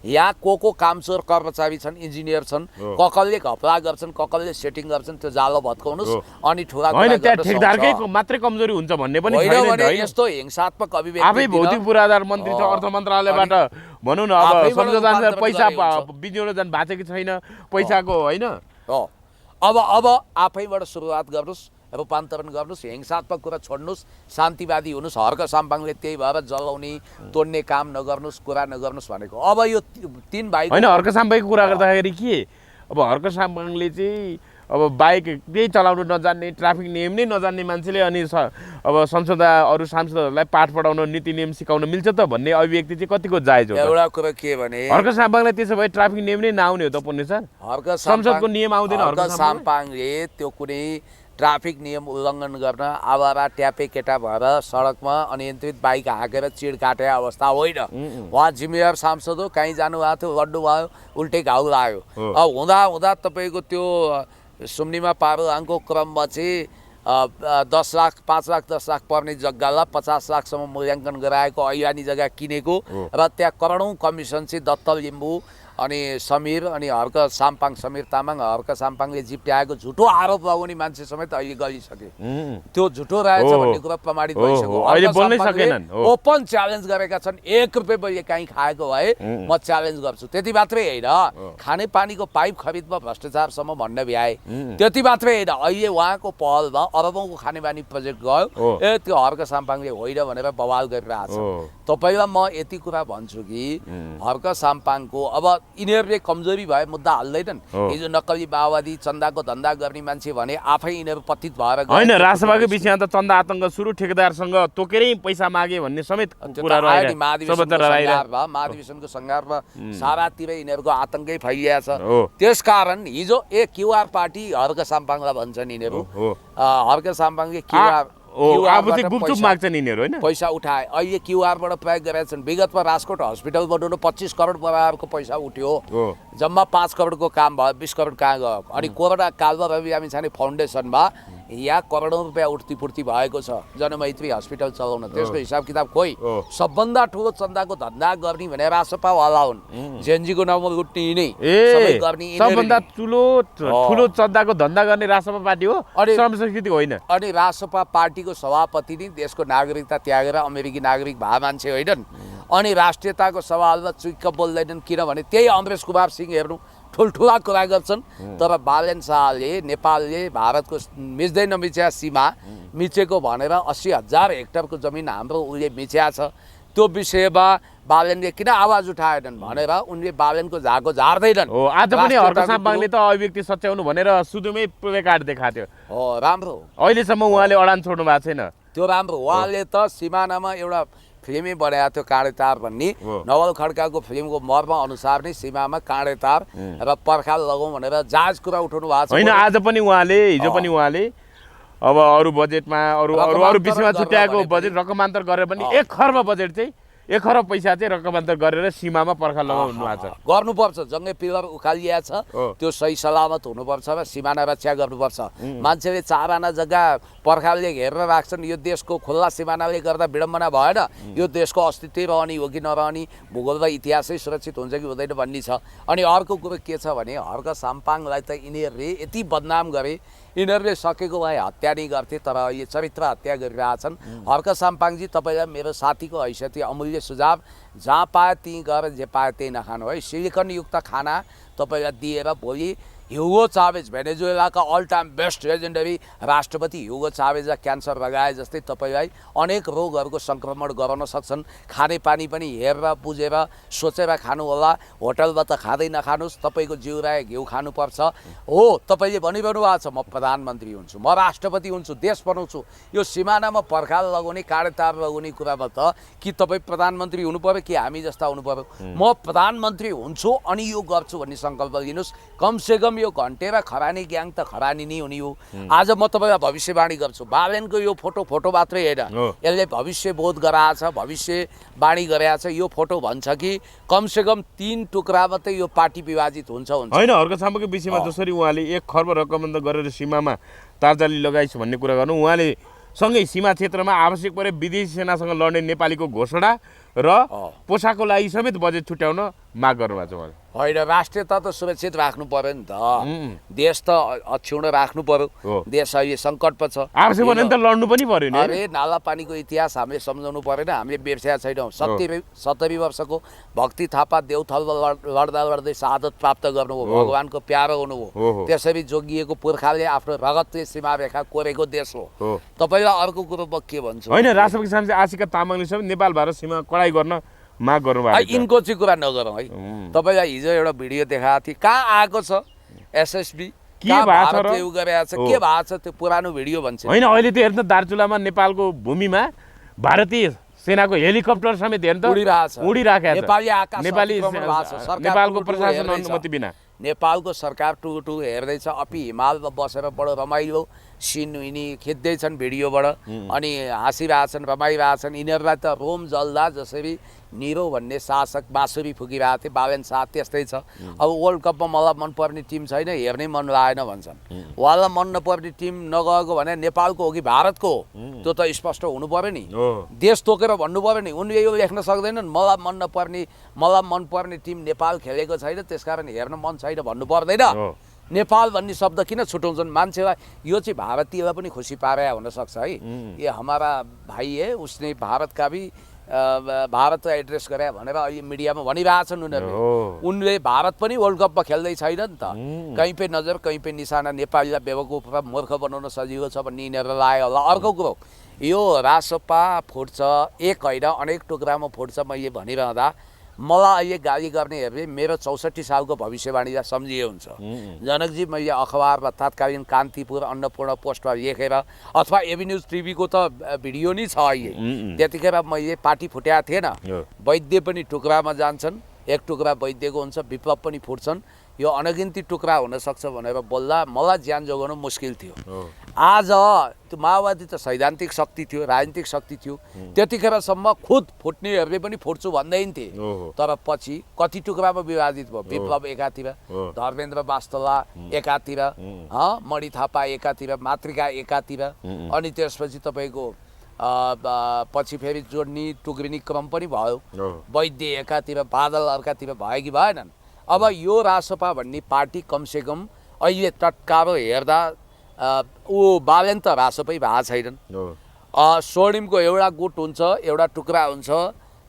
यहाँ को कामचोर कर्मचारी छन् इन्जिनियर छन् ककलले घपला गर्छन् ककलले सेटिङ गर्छन् त्यो जालो भत्काउनुहोस् अनि ठुला होइन त्यहाँ ठेकदारकै मात्रै कमजोरी हुन्छ भन्ने पनि छैन होइन होइन यस्तो हिंसात्मक आफै अभिव्यक्ति भौतिक पूर्वाधार मन्त्री छ अर्थ मन्त्रालयबाट भनौँ न अब आफैबाट संशोधन रूपान्तरण पैसा गरेको विनियोजन भएको छ कि छैन पैसाको होइन हो अब आफैबाट सुरुवात गर्नुहोस् रूपान्तरण गर्नुहोस् हिंसात्मक कुरा छोड्नुहोस् शान्तिवादी हुनुहोस् हर्क साम्पाङले त्यही भएर जलाउने तोड्ने काम नगर्नुहोस् कुरा नगर्नुहोस् भनेको अब यो 3 भाइ होइन हर्क साम्पाङको कुरा गर्दाखेरि के अब हर्क साम्पाङले चाहिँ अब बाइक त्यही चलाउनु नजान्ने ट्राफिक नियम नै नजान्ने मान्छेले अनि अब संसद अरू सांसदहरूलाई पाठ पढाउन नीति नियम सिकाउन मिल्छ त भन्ने अभिव्यक्ति चाहिँ कतिको जायज हो एउटा कुरा के भने हर्क साम्पाङलाई त्यसो भए ट्राफिक नियम नै नआउने हो त पुण्य सर हर्क संसदको नियम आउँदैन हर्क हर्क साम्पाङले त्यो कुनै ट्राफिक नियम उल्लङ्घन गर्न आवारा ट्यापे केटा भएर सडकमा अनियन्त्रित बाइक हाँकेर चिड काटे अवस्था होइन उहाँ जिम्मेवार सांसद हो कहीँ जानुभएको थियो लड्नु भयो उल्टै घाउ लाग्यो अब हुँदा हुँदा तपाईँको त्यो सुम्निमा पारुहाङको क्रममा चाहिँ 10 लाख 5 लाख 10 लाख पर्ने जग्गालाई 50 लाखसम्म मूल्याङ्कन गराएको ऐवानी जग्गा किनेको र त्यहाँ करोडौँ कमिसन चाहिँ दत्त लिम्बू अनि समीर अनि हर्क साम्पाङ समीर तामाङ हर्क साम्पाङले जिप्ट्याएको झुटो आरोप लगाउने मान्छे समेत अहिले गलिसके त्यो झुटो रहेछ भन्ने कुरा प्रमाणित भइसक्यो अहिले बोल्नै सकेनन् ओपन च्यालेन्ज गरेका छन् 1 रुपैयाँ मैले काहीँ खाएको भए म च्यालेन्ज गर्छु त्यति मात्रै होइन खानेपानीको पाइप खरिदमा भ्रष्टाचारसम्म भन्न भ्याए त्यति मात्रै होइन अहिले उहाँको पहलमा अरबौँको खानेपानी प्रोजेक्ट गयो त्यो हर्क साम्पाङले होइन भनेर बवाल गरिरहेछ तपाईँलाई म यति कुरा भन्छु कि हर्क साम्पाङको अब यिनीहरूले कमजोरी भए मुद्दा हाल्दैनन् हिजो नक्कली माओवादी चन्दाको धन्दा गर्ने मान्छे भने आफै यिनीहरू पतित भएर होइन राजसभाको विषयमा त चन्दा आतङ्क सुरु ठेकेदारसँग तोकेरै पैसा मागे भन्ने समेत कुराहरू आइरहेको महाधिवेशनको सङ्घारमा सारातिर यिनीहरूको आतङ्कै फैलिएको छ त्यसकारण हिजो क्युआर पार्टी हर्क साम्पाङलाई भन्छन् यिनीहरू हर्क साम्पाङले पैसा उठाए अहिले क्युआरबाट प्रयोग गरेका छन् विगतमा राजकोट हस्पिटल बनाउनु 25 करोड बराबरको पैसा उठ्यो जम्मा 5 करोडको काम भयो 20 करोड कहाँ गयो अनि कोरोना कालमा रवि लामिछाने फाउन्डेसनमा यहाँ करोडौँ रुपियाँ उठ्तीपूर्ति भएको छ जनमैत्री हस्पिटल चलाउन त्यसको हिसाब किताब खोइ सबभन्दा ठुलो चन्दाको धन्दा गर्ने भने रासपावाला हुन् जेएनजीको नाममा लुट्ने नै सबै गर्ने सबभन्दा ठुलो चन्दाको धन्दा गर्ने रासपा पार्टी हो श्रम संस्कृति होइन अनि रासपा पार्टीको सभापति नै देशको नागरिकता त्यागेर अमेरिकी नागरिक भए मान्छे होइनन् अनि राष्ट्रियताको सवालमा चुइक्क बोल्दैनन् किनभने त्यही अमरेश कुमार सिंह हेर्नु ठुल्ठुला कुरा गर्छन् तर बालेन शाहले नेपालले भारतको मिच्दै नमिच्या सीमा मिचेको भनेर 80,000 हेक्टरको जमिन हाम्रो उसले मिच्या छ त्यो विषयमा बालेनले किन आवाज उठाएनन् भनेर उनले बालेनको झाको झार्दैनन् आज पनि हर्क साम्पाङले त अभिव्यक्ति सच्याउनु भनेर सुदुमै प्ले कार्ड देखाएको थियो हो राम्रो अहिलेसम्म उहाँले अडान छोड्नु भएको छैन त्यो राम्रो उहाँले त सिमानामा एउटा फिल्मै बनाएको थियो काँडे तार भन्ने नवल खड्काको फिल्मको मर्म अनुसार नै सीमामा काँडे तार र पर्खाल लगाउँ भनेर जहाज कुरा उठाउनु भएको छ होइन आज पनि उहाँले हिजो पनि उहाँले अब अरू बजेटमा अरू विषयमा छुट्याएको बजेट रकमान्तर गरेर पनि 1 खर्ब बजेट चाहिँ 1 खरब पैसा चाहिँ रकमान्तर गरेर सीमामा पर्खाल लगाउनु भएको छ गर्नुपर्छ जङ्गे पिलर उखालिया छ त्यो सही सलामत हुनुपर्छ र सिमाना रक्षा गर्नुपर्छ मान्छेले 4 आना जग्गा पर्खालले घेरेर राख्छन् यो देशको खुल्ला सिमानाले गर्दा विडम्बना भएन यो देशको अस्तित्व रहने हो कि नरहने भूगोल र इतिहासै सुरक्षित हुन्छ कि हुँदैन भन्ने छ अनि अर्को कुरो के छ भने हर्क साम्पाङलाई त यिनीहरूले यति बदनाम गरे यिनीहरूले सकेको भए हत्या नै गर्थे तर यो चरित्र हत्या गरिरहेछन् हर्क साम्पाङजी तपाईँलाई मेरो साथीको हैसियतले अमूल्य सुझाव जहाँ पाए त्यहीँ गएर जे पाए त्यही नखानु है सिलिकनयुक्त खाना तपाईँलाई दिएर भोलि ह्युगो चावेज भेनेजुएलाका अल टाइम बेस्ट लेजेन्डरी राष्ट्रपति ह्युगो चावेजलाई क्यान्सर लगाए जस्तै तपाईँलाई अनेक रोगहरूको सङ्क्रमण गराउन सक्छन् खानेपानी पनि हेरेर बुझेर सोचेर खानु होला होटलमा त खाँदै नखानुहोस् तपाईँको जिउराए घिउ खानुपर्छ हो तपाईँले भनिरहनु भएको छ म प्रधानमन्त्री हुन्छु म राष्ट्रपति हुन्छु देश बनाउँछु यो सिमानामा पर्खाल लगाउने काँडे तार लगाउने कुरामा त कि तपाईँ प्रधानमन्त्री हुनु पर्यो कि हामी जस्ता हुनु पर्यो म प्रधानमन्त्री हुन्छु अनि यो गर्छु भन्ने सङ्कल्प लिनुहोस् कमसेकम यो घन्टे र खरानी ग्याङ त खरानी नै हुने हो आज म तपाईँलाई भविष्यवाणी गर्छु बालेनको यो फोटो मात्रै होइन यसले भविष्य बोध गराएछ भविष्यवाणी गरेछ यो फोटो भन्छ कि कमसेकम 3 टुक्रा मात्रै यो पार्टी विभाजित हुन्छ होइन हर्क साम्पाङको विषयमा जसरी उहाँले 1 खर्ब रकम गरेर सीमामा तारजाली लगाइछ भन्ने कुरा गर्नु उहाँले सँगै सीमा क्षेत्रमा आवश्यक परे विदेशी सेनासँग लड्ने नेपालीको घोषणा र पोसाकको लागि समेत बजेट छुट्याउन माग गर्नुभएको छ उहाँले होइन राष्ट्रियता त सुरक्षित राख्नु पर्यो नि त देश त अक्षुण्ण राख्नु पर्यो देश अहिले सङ्कटमा छ आवश्यक भने त लड्नु पनि पर्यो नि अरे नाला पानीको इतिहास हामीले सम्झाउनु परेन हामीले बिर्सेका छैनौँ 70 वर्षको भक्ति थापा देउथलमा लड्दै शहादत प्राप्त गर्नुभयो भगवानको प्यारो हुनुभयो त्यसरी जोगिएको पुर्खाले आफ्नो रगतले सीमा रेखा कोरेको देश हो तपाईँलाई अर्को कुरो म के भन्छु होइन राष्ट्रपति सामने आशिका तामाङले सबै नेपाल भारत सीमा कडाई गर्न माग गर्नुभएको छ यिनको चाहिँ कुरा नगरौँ है तपाईँलाई हिजो एउटा भिडियो देखाएको थिएँ कहाँ आएको छ एसएसबी के भएको छ के भएको छ त्यो पुरानो भिडियो भन्छ होइन अहिले त हेर्नु दार्चुलामा नेपालको भूमिमा भारतीय सेनाको हेलिकप्टर समेत हेर्नु उडिराखेको छ नेपालको प्रशासन अनुमति बिना नेपालको सरकार टुटु हेर्दैछ अपि हिमालमा बसेर बडो रमाइलो सिन यिनी खिच्दैछन् भिडियोबाट अनि हाँसिरहेछन् रमाइरहेछन् यिनीहरूलाई त रोम जल्दा जसरी निरो भन्ने शासक बाँसुरी फुकिरहेको थिए बालेन शाह त्यस्तै छ अब वर्ल्ड कपमा मलाई मनपर्ने टिम छैन हेर्नै मन लागेन भन्छन् उहाँलाई मन नपर्ने टिम नगएको भने नेपालको हो कि भारतको हो त्यो त स्पष्ट हुनु पर्यो नि देश तोकेर भन्नु पर्यो नि उनले यो लेख्न सक्दैनन् मलाई मनपर्ने टिम नेपाल खेलेको छैन त्यसकारण हेर्न मन छैन भन्नु पर्दैन नेपाल भन्ने शब्द किन छुटाउँछन् मान्छेलाई यो चाहिँ भारतीयलाई पनि खुसी पारे हुनसक्छ है ये हमारा भाइ है उसले भारत का भी भारत एड्रेस गरे भनेर अहिले मिडियामा भनिरहेछन् उनीहरूले उनले भारत पनि वर्ल्ड कपमा खेल्दै छैन नि त कहीँ पे नजर कहीँ पे निशाना नेपालीलाई बेवकुफ र मूर्ख बनाउन सजिलो छ भन्ने यिनीहरूलाई लाग्यो होला अर्को कुरो यो रासपा फुट्छ एक होइन अनेक टुक्रामा फुट्छ मैले भनिरहँदा मलाई अहिले गाली गर्नेहरूले मेरो 64 सालको भविष्यवाणीलाई सम्झिए हुन्छ जनकजी मैले अखबारमा तात्कालीन कान्तिपुर अन्नपूर्ण पोस्टमा लेखेर अथवा एबी न्युज टिभीको त भिडियो नै छ अहिले त्यतिखेर मैले पार्टी फुट्याएको थिएन वैद्य पनि टुक्रामा जान्छन् एक टुक्रा वैद्यको हुन्छ विप्लव पनि फुट्छन् यो अनगिन्ती टुक्रा हुनसक्छ भनेर बोल्दा मलाई ज्यान जोगाउनु मुस्किल थियो आज त्यो माओवादी त सैद्धान्तिक शक्ति थियो राजनीतिक शक्ति थियो त्यतिखेरसम्म खुद फुट्नेहरूले पनि फुट्छु भन्दै थिए तर पछि कति टुक्रामा विभाजित भयो विप्लव एकातिर धर्मेन्द्र वास्तला एकातिर मणि थापा एकातिर मातृका एकातिर अनि त्यसपछि तपाईँको पछि फेरि जोड्ने टुक्रिने क्रम पनि भयो वैद्य एकातिर बादल अर्कातिर भयो कि भएनन् अब यो रासपा भन्ने पार्टी कमसेकम अहिले तत्काल हेर्दा ऊ बालेन त रासपै भएको छैनन् स्वर्णिमको एउटा गुट हुन्छ एउटा टुक्रा हुन्छ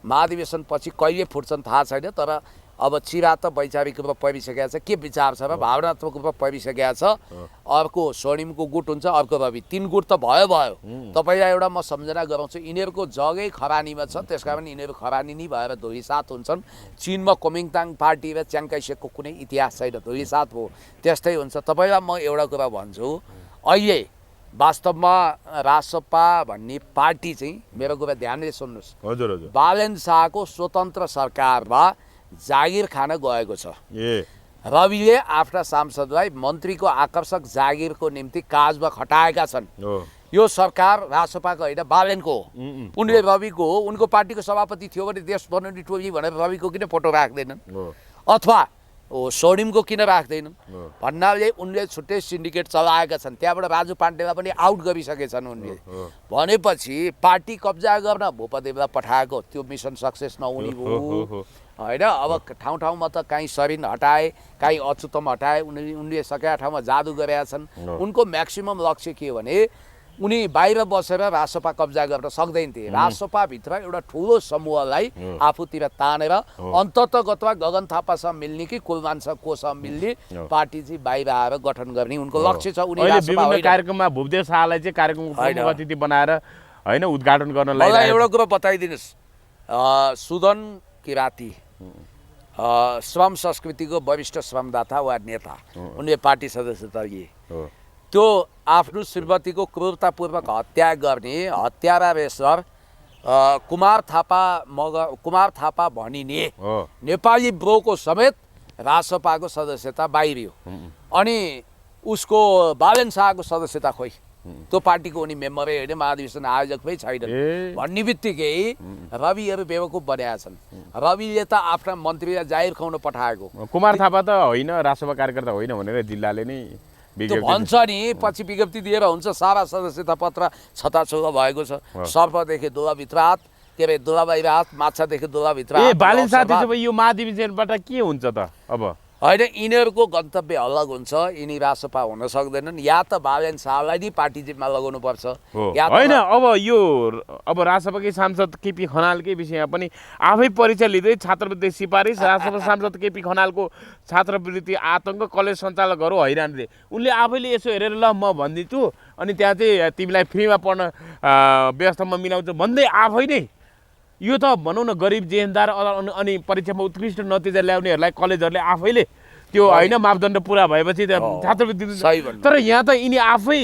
महाधिवेशन पछि कहिले फुट्छन् थाहा छैन तर अब चिरा त वैचारिक रूपमा परिसकेको छ के विचार छ र भावनात्मक रूपमा परिसकेको छ अर्को स्वर्णिमको गुट हुन्छ अर्को रवि 3 गुट त भयो तपाईँलाई एउटा म सम्झना गराउँछु यिनीहरूको जगै खरानीमा छ त्यसकारण यिनीहरू खरानी नै भएर धुलिसात हुन्छन् चीनमा कोमिङताङ पार्टी र च्याङकाइसेकको कुनै इतिहास छैन धुलिसात हो त्यस्तै हुन्छ तपाईँलाई म एउटा कुरा भन्छु अहिले वास्तवमा रासपा भन्ने पार्टी चाहिँ मेरो कुरा ध्यानले सुन्नुहोस् हजुर बालेन शाहको स्वतन्त्र सरकारमा जागिर खान गएको छ रविले आफ्ना सांसदलाई मन्त्रीको आकर्षक जागिरको निम्ति काजमा खटाएका छन् यो सरकार रासपाको होइन बालेनको हो उनले रविको हो उनको पार्टीको सभापति थियो भने देश बनाउने टोली भनेर रविको किन फोटो राख्दैनन् अथवा स्वर्णिमको किन राख्दैनन् भन्नाले उनले छुट्टै सिन्डिकेट चलाएका छन् त्यहाँबाट राजु पाण्डेलाई पनि आउट गरिसकेछन् उनले भनेपछि पार्टी कब्जा गर्न भूपदेवलाई पठाएको त्यो मिसन सक्सेस नहुने भयो होइन अब ठाउँ ठाउँमा त काहीँ सरिन हटाए काहीँ अच्युतम हटाए उनले सकेका ठाउँमा जादु गरेका छन् उनको म्याक्सिमम लक्ष्य के हो भने उनी बाहिर बसेर रासपा कब्जा गर्न सक्दैन थिए रासपाभित्र एउटा ठुलो समूहलाई आफूतिर तानेर अन्ततगतमा गगन थापासँग मिल्ने कि कुलमानसँग कोसँग मिल्ने पार्टी चाहिँ बाहिर आएर गठन गर्ने उनको लक्ष्य छ उनी विभिन्न कार्यक्रममा भूपदेव शाहलाई चाहिँ कार्यक्रमको अतिथि बनाएर हैन उद्घाटन गर्न मलाई एउटा कुरा बताइदिनुस् सुदन किराती श्रम संस्कृतिको वरिष्ठ श्रमदाता वा नेता उनले पार्टी सदस्यता लिए त्यो आफ्नो श्रीमतीको क्रूरतापूर्वक हत्या गर्ने हत्यारा रेसर कुमार थापा भनिने नेपाली ब्रोको समेत रासपाको सदस्यता बाहिरियो अनि उसको बालेन शाहको सदस्यता खोइ त्यो पार्टीको उनी मेम्बरै होइन महाधिवेशन आयोजकमै छैन भन्ने बित्तिकै रविहरू बेवकुफ बनाएका छन् रविले त आफ्ना मन्त्रीलाई जाहिर खुवाउन पठाएको कुमार थापा त होइन रासपा कार्यकर्ता होइन भनेर जिल्लाले नै त्यो भन्छ नि पछि विज्ञप्ति दिएर हुन्छ सारा सदस्यता पत्र छताछुता भएको छ सर्पदेखि दुलाभित्र हात के अरे दुलाबाहिर हात माछादेखि दुलाभित्र हात बालेन शाह त्यसो यो महाधिवेशनबाट के हुन्छ त अब होइन यिनीहरूको गन्तव्य अलग हुन्छ यिनी रासपा हुन सक्दैनन् या त बालेन शाहलाई नै पार्टी जिम्मा लगाउनुपर्छ होइन अब रासपाकै सांसद केपी खनालकै विषयमा पनि आफै परीक्षा लिँदै छात्रवृत्ति सिफारिस रासपा सांसद केपी खनालको छात्रवृत्ति आतङ्क कलेज सञ्चालकहरू हैरानले उनले आफैले यसो हेरेर ल म भनिदिन्छु अनि त्यहाँ चाहिँ तिमीलाई फ्रीमा पढ्न व्यवस्थामा मिलाउँछु भन्दै आफै नै यो त भनौँ न गरिब जेहेन्दार अनि परीक्षामा उत्कृष्ट नतिजा ल्याउनेहरूलाई कलेजहरूले आफैले त्यो होइन मापदण्ड पुरा भएपछि छात्रवृत्ति तर यहाँ त यिनी आफै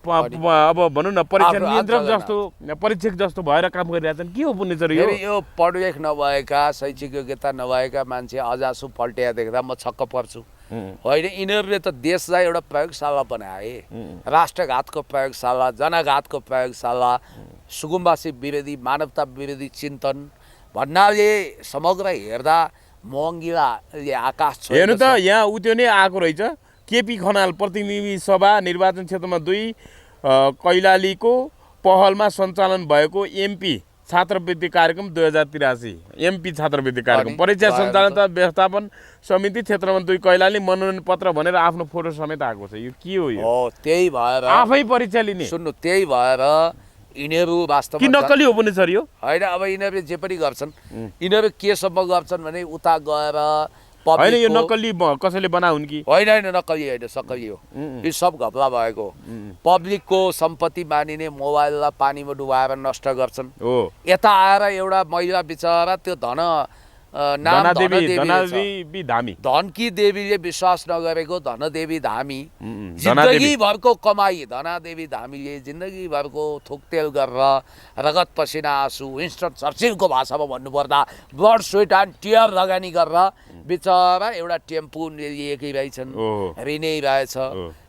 अब भनौँ न परीक्षा नियन्त्रक जस्तो परीक्षक जस्तो भएर काम गरिरहेछन् के हो पुण्यचर यो पढलेख नभएका शैक्षिक योग्यता नभएका मान्छे अजासु पल्टिया देख्दा म छक्क पर्छु होइन यिनीहरूले त देशलाई एउटा प्रयोगशाला बनाए, राष्ट्रघातको प्रयोगशाला, जनघातको प्रयोगशाला, सुकुम्बासी विरोधी, मानवता विरोधी चिन्तन भन्नाले समग्र हेर्दा महँगीले आकाश छोएको हेर्नु छ। त यहाँ उ त्यो नै आएको रहेछ। केपी खनाल प्रतिनिधि सभा निर्वाचन क्षेत्रमा 2 कैलालीको पहलमा सञ्चालन भएको एमपी छात्रवृत्ति कार्यक्रम 2083 एमपी छात्रवृत्ति कार्यक्रम परीक्षा सञ्चालन तथा व्यवस्थापन समिति क्षेत्रमा 2 कैलाली मनोनयन पत्र भनेर आफ्नो फोटो समेत आएको छ। यो के हो यो? हो, त्यही भएर आफै परीक्षा लिने सुन्नु, त्यही भएर यिनीहरू कि वास्तवमा नक्कली हो पनि सर यो? होइन, अब यिनीहरूले जे पनि गर्छन्, यिनीहरू केसम्म गर्छन् भने उता गएर होइन यो पब्लिकको नक्कली कसैले बनाउन् कि? होइन होइन, नक्कली होइन, सक्कली हो। यो सब घपला भएको। पब्लिकको सम्पत्ति मानिने मोबाइललाई पानीमा डुबाएर नष्ट गर्छन्। हो यता आएर एउटा महिला बिचरा त्यो नाम धनादेवी धामी, धनकी देवीले विश्वास नगरेको धनदेवी धामी जिन्दगीभरको कमाई, धनादेवी धामीले जिन्दगीभरको थुकतेल गरेर रगत पसिना आँसु, विन्स्टन चर्चिलको भाषामा भन्नुपर्दा ब्लड स्वेट एन्ड टियर लगानी गरेर बिचरा एउटा टेम्पू लिएकै रहेछन्, ऋणै रहेछ।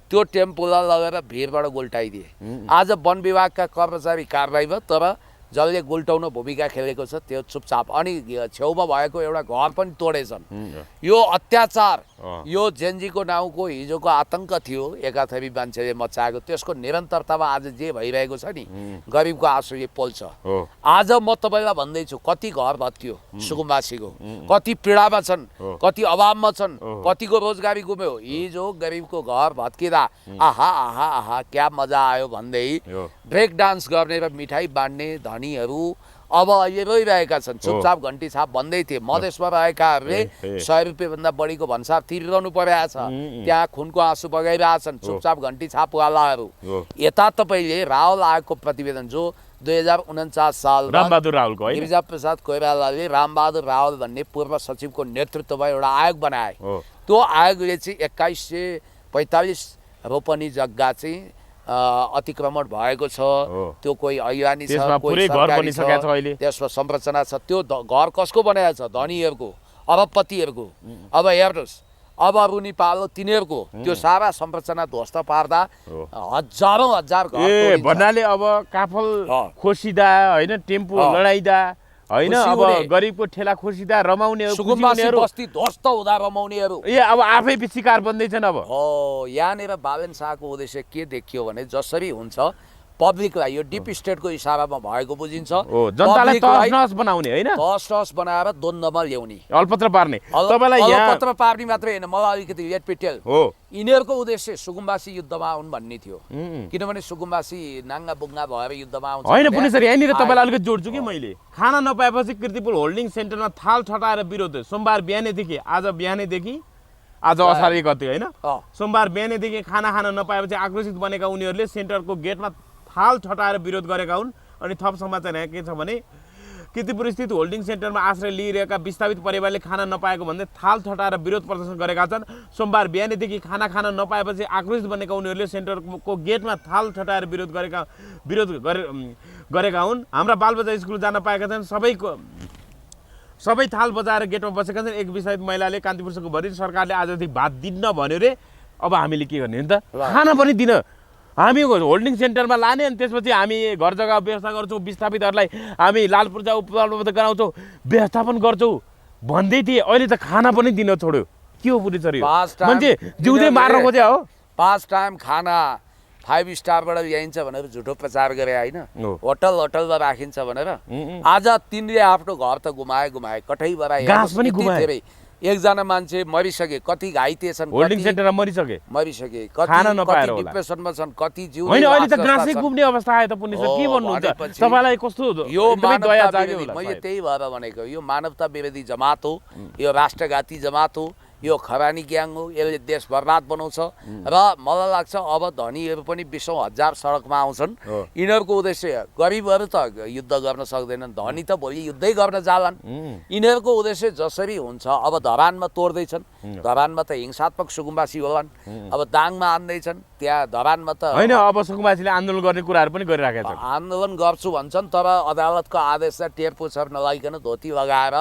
त्यो टेम्पूलाई लगेर भिरबाट गोल्टाइदिए। आज वन विभागका कर्मचारी कारबाही भयो, तर जसले गोल्टाउन भूमिका खेलेको छ त्यो चुपचाप। अनि छेउमा भएको एउटा घर पनि तोडेछन्। यो अत्याचार, यो जेनजीको नाउँको हिजोको आतङ्क थियो एकाथरी मान्छेले मचाएको, त्यसको निरन्तरतामा आज जे भइरहेको छ नि, गरिबको आँसुले पोल्छ। आज म तपाईँलाई भन्दैछु, कति घर भत्कियो सुकुम्बासीको, कति पीडामा छन्, कति अभावमा छन्, कतिको रोजगारी गुम्यो। हिजो गरिबको घर भत्किँदा आहा आहा आहा क्या मजा आयो भन्दै ब्रेक डान्स गर्ने र मिठाई बाँड्ने धनीहरू अब अहिले रोइरहेका छन्। चुपचाप घन्टी छाप भन्दै थिए, मधेसमा रहेकाहरूले 100 रुपियाँभन्दा बढीको भन्सार तिरिरहनु परेको छ, त्यहाँ खुनको आँसु बगाइरहेछन् चुपचाप घन्टी छापवालाहरू। यता तपाईँले रावल आयोगको प्रतिवेदन जो 2049 साल रामबहादुर रावलको होइन, गिरिजा प्रसाद कोइरालाले रामबहादुर रावल भन्ने पूर्व सचिवको नेतृत्वमा एउटा आयोग बनाए। त्यो आयोगले चाहिँ 2145 रोपनी जग्गा चाहिँ अतिक्रमण भएको छ। त्यो कोही ऐवानी छ, कोही सरकारी छ, त्यसमा संरचना छ। त्यो घर कसको बनाएको छ? धनीहरूको, अरबपतिहरूको। अब हेर्नुहोस्, अब रुनी पालो तिनीहरूको त्यो सारा संरचना ध्वस्त पार्दा हजारौँ हजार घर भन्नाले अब काफल खोसिदा होइन, टेम्पो लडाइदा होइन, अब गरिबको ठेला खोसिदा रमाउनेहरू, सुकुम्बासी बस्ती ध्वस्त हुँदा रमाउनेहरू अब आफै शिकार बन्दैछन्। अब यहाँनिर बालेन शाहको उद्देश्य के देखियो भने जसरी हुन्छ पब्लिकलाई यो डिप स्टेटको इसारामा भएको बुझिन्छ, जनतालाई तहस बनाउने होइन, तहस बनाएर द्वन्द्वमा ल्याउने, अल्पत्र पार्ने। तपाईलाई यहाँ अल्पत्र पार्ने मात्रै होइन, मलाई अलिकति लेट पिटेल हो। यिनीहरूको उद्देश्य सुकुम्बासी युद्धमा आउन् भन्ने थियो, किनभने सुकुम्बासी नाङ्गा बुङ्गा भएर युद्धमा आउँछ। होइन पुनि सर, यहाँनिर तपाईँलाई अलिकति जोड्छु कि मैले। खाना नपाएपछि कीर्तिपुर होल्डिङ सेन्टरमा थाल ठटाएर विरोध। सोमबार बिहानैदेखि, आज बिहानैदेखि, आज असार 1 गते होइन, सोमबार बिहानैदेखि खाना खान नपाएपछि आक्रोशित बनेका उनीहरूले सेन्टरको गेटमा थाल ठटाएर विरोध गरेका हुन्। अनि थप समाचार यहाँ के छ भने कीर्तिपुर स्थित होल्डिङ सेन्टरमा आश्रय लिइरहेका विस्थापित परिवारले खाना नपाएको भन्दै थाल ठटाएर विरोध प्रदर्शन गरेका छन्। सोमबार बिहानैदेखि खाना खान नपाएपछि आक्रोशित बनेका उनीहरूले सेन्टरको गेटमा थाल ठटाएर विरोध गरेका हुन्। हाम्रा बालबच्चा स्कुल जान पाएका छन्, सबै थाल बजाएर गेटमा बसेका छन्। एक विस्थापित महिलाले कान्तिपुरको भरि सरकारले आजदेखि भात दिन्न भन्यो रे, अब हामीले के गर्ने नि त? खाना पनि दिन हामी होल्डिङ सेन्टरमा लाने, अनि त्यसपछि हामी घर जग्गा व्यवस्था गर्छौँ, विस्थापितहरूलाई हामी लाल पूर्जा उपलब्ध गराउँछौँ, व्यवस्थापन गर्छौँ भन्दै थिए। अहिले त खाना पनि दिन छोड्यो। के हो पुरै सर? मान्छे जिउँदै मार्न खोजे हो। 5 टाइम खाना 5 स्टारबाट ल्याइन्छ भनेर झुटो प्रचार गरे होइन, होटलमा राखिन्छ भनेर। आज तिनले आफ्नो घर त गुमाए, कठैबाट गाँस पनि गुमाए। एकजना मान्छे मरिसके, कति घाइते छन्, होल्डिङ सेन्टरमा मरिसके, खाना नपाएर होला, डिप्रेसनमा छन्, कति जिउ होइन। अहिले त गाँसै गुम्ने अवस्था आयो त पुनि सर, के भन्नुहुन्छ तपाईलाई? कस्तो यो दया जाग्यो? मैले त्यही भएर भनेको, यो मानवता विरोधी जमात हो, यो राष्ट्रघाती जमात हो, यो खरानी ग्याङ हो, यसले देश बर्बाद बनाउँछ। र मलाई लाग्छ अब धनीहरू पनि 20औं हजार सडकमा आउँछन्। यिनीहरूको उद्देश्य, गरिबहरू त युद्ध गर्न सक्दैनन्, धनी त भोलि युद्धै गर्न जालान्। यिनीहरूको उद्देश्य जसरी हुन्छ अब धरानमा तोड्दैछन्, धरानमा त हिंसात्मक सुकुम्बासी होलान्, अब दाङमा आन्दैछन्, त्यहाँ धरानमा त होइन अब सुकुम्बासीले आन्दोलन गर्ने कुराहरू पनि गरिराखेका छन्। आन्दोलन गर्छु भन्छन्, तर अदालतको आदेशलाई टेर पुछर नलाइकन धोती लगाएर